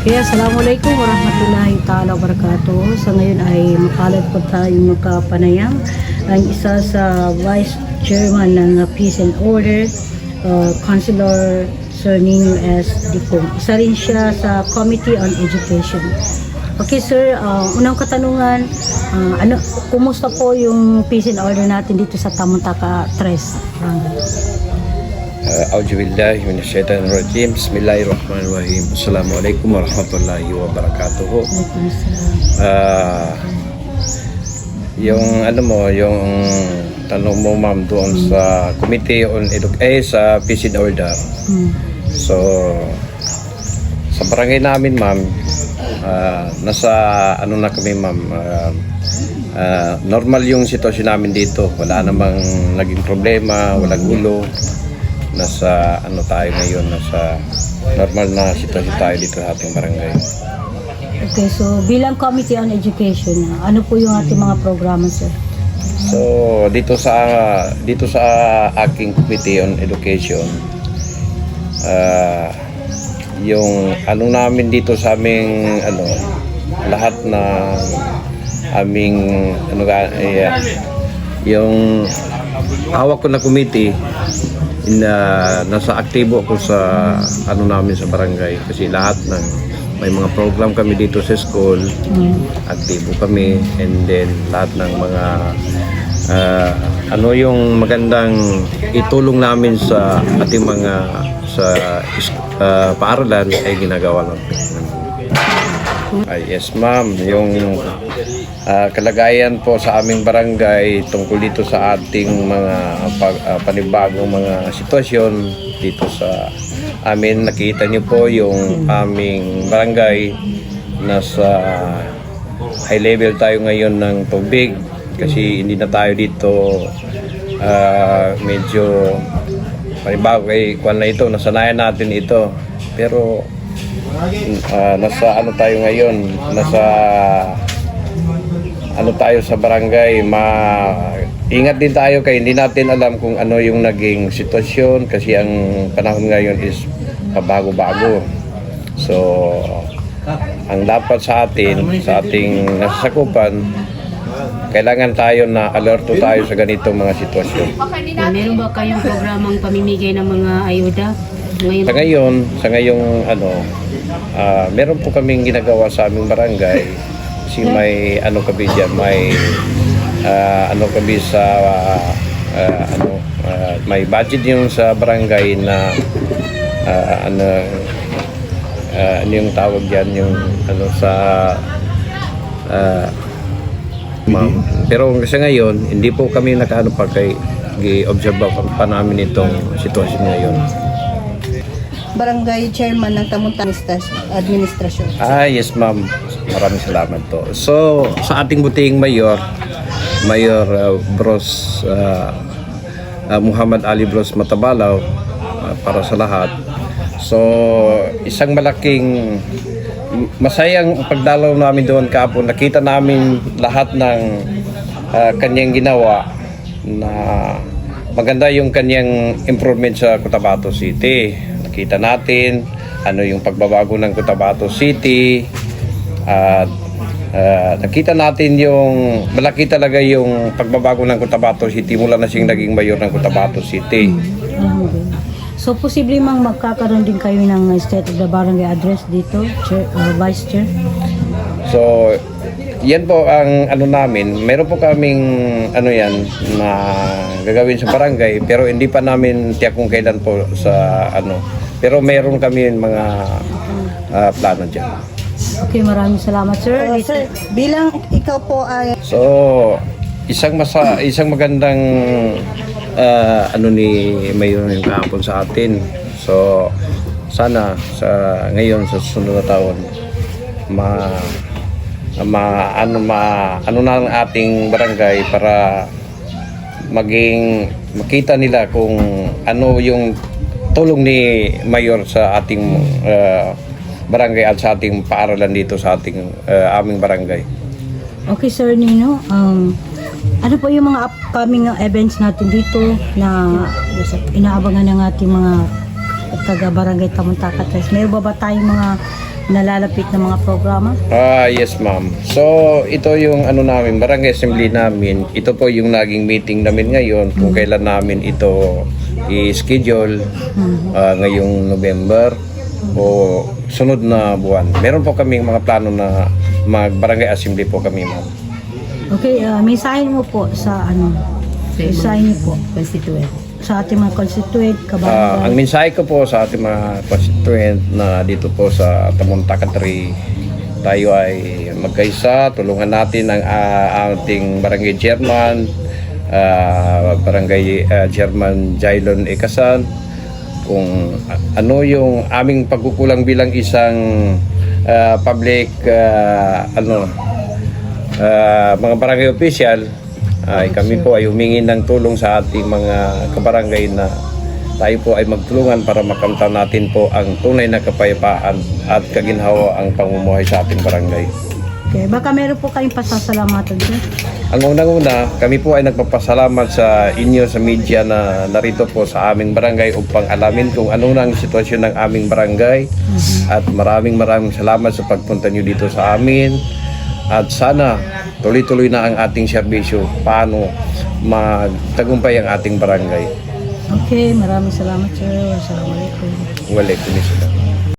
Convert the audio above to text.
Kaya assalamualaikum warahmatullahi ta'ala wabarakatuh. Sa ngayon ay mapalad po tayong magkapanayam. Ang isa sa Vice Chairman ng Peace and Order, Councilor Sir Nino S. Dicom. Isa rin siya sa Committee on Education. Okay sir, unang katanungan, kumusta po yung Peace and Order natin dito sa Tamuntaka Tres? Auzubillahi minasyaitonirrajim. Bismillahirrahmanirrahim. Assalamualaikum warahmatullahi wabarakatuh. Yung yung tanong mo ma'am doon sa Committee on sa Peace and Order. So sa barangay namin ma'am, nasa na kami ma'am, normal yung sitwasyon namin dito. Wala namang naging problema, walang gulo. Nasa tayo ngayon, nasa normal na sitwasyon tayo dito sa ating barangay. Okay, so bilang Committee on Education, ano po yung ating mga programa sir? So dito sa aking Committee on Education, yung namin dito sa aming lahat na aming yung hawak ko na committee, nasa aktibo ako sa namin sa barangay kasi lahat ng may mga program kami dito sa school, aktibo kami, and then lahat ng mga yung magandang itulong namin sa ating mga paaralan ay ginagawa natin. Yes ma'am, yung kalagayan po sa aming barangay tungkol dito sa ating mga panibagong mga sitwasyon dito sa amin. Nakita niyo po yung aming barangay, nasa high level tayo ngayon ng tubig kasi hindi na tayo dito medyo panibago kay kwan na ito, nasanayan natin ito, pero nasa tayo ngayon, nasa tayo sa barangay, ingat din tayo kaya hindi natin alam kung ano yung naging sitwasyon kasi ang panahon ngayon is pabago-bago. So ang dapat sa ating nasasakupan, kailangan tayo na alerto tayo sa ganitong mga sitwasyon. Meron ba kayong programang pamimigay ng mga ayuda? Sa ngayong meron po kaming ginagawa sa aming barangay kasi may kami dyan, may kami sa may budget yung sa barangay na yung tawag dyan, yung sa pero sa ngayon hindi po kami pa kay gi-observe pa namin itong sitwasyon ngayon. Barangay Chairman ng Tamuntaka Administrasyon. Yes ma'am, maraming salamat po. So sa ating buting Mayor Bros Muhammad Ali Bros Matabalaw, para sa lahat. So isang malaking masayang pagdalaw namin doon kahapon. Nakita namin lahat ng kanyang ginawa na maganda yung kanyang improvement sa Cotabato City. Nakita natin yung pagbabago ng Cotabato City at nakita natin yung malaki talaga yung pagbabago ng Cotabato City mula na siyang naging mayor ng Cotabato City. So posible mang magkakaroon din kayo ng State of the Barangay address dito, Vice Chair? So yan po ang namin. Meron po kaming yan na gagawin sa barangay, pero hindi pa namin tiyak kung kailan po sa pero meron kami mga plano dyan. Okay, maraming salamat sir. Sir, bilang ikaw po ay isang magandang ni Mayor yung kahapon sa atin. So sana sa ngayon sa susunod na taon na ang ating barangay para makita nila kung ano yung tulong ni Mayor sa ating barangay at sa ating paaralan dito sa ating aming barangay. Okay Sir Nino, ano po yung mga upcoming events natin dito na inaabangan ng ating mga taga Barangay Tamuntaka Tres? Meron ba tayong mga nalalapit na mga programa? Yes ma'am. So ito yung ano namin, barangay assembly namin. Ito po yung naging meeting namin ngayon kung kailan namin ito i-schedule ngayong November o sunod na buwan. Meron po kaming mga plano na mag-barangay assembly po kami ma'am. Okay, mensahe mo po sa ano? Mensahe niyo po Constituent. sa ating mga constituent, Ang kabarangay. mensahe ko po sa ating mga constituent na dito po sa Tamuntakan 3, tayo ay magkaisa, tulungan natin ang ating barangay chairman, barangay chairman Jailon Ekasan, kung ano yung aming pagkukulang bilang isang public mga barangay official. Ay kami po ay humingi ng tulong sa ating mga kabarangay na tayo po ay magtulungan para makamtan natin po ang tunay na kapayapaan at kaginhawa ang pamumuhay sa ating barangay. Okay, baka meron po kayong pasasalamatan sir? Ang unang-una, kami po ay nagpapasalamat sa inyo sa media na narito po sa aming barangay upang alamin kung ano na ang sitwasyon ng aming barangay. At maraming salamat sa pagpunta nyo dito sa amin. At sana tuloy-tuloy na ang ating serbisyo paano magtagumpay ang ating barangay. Okay, maraming salamat sir. Wassalamualaikum. Waalaikumsalam.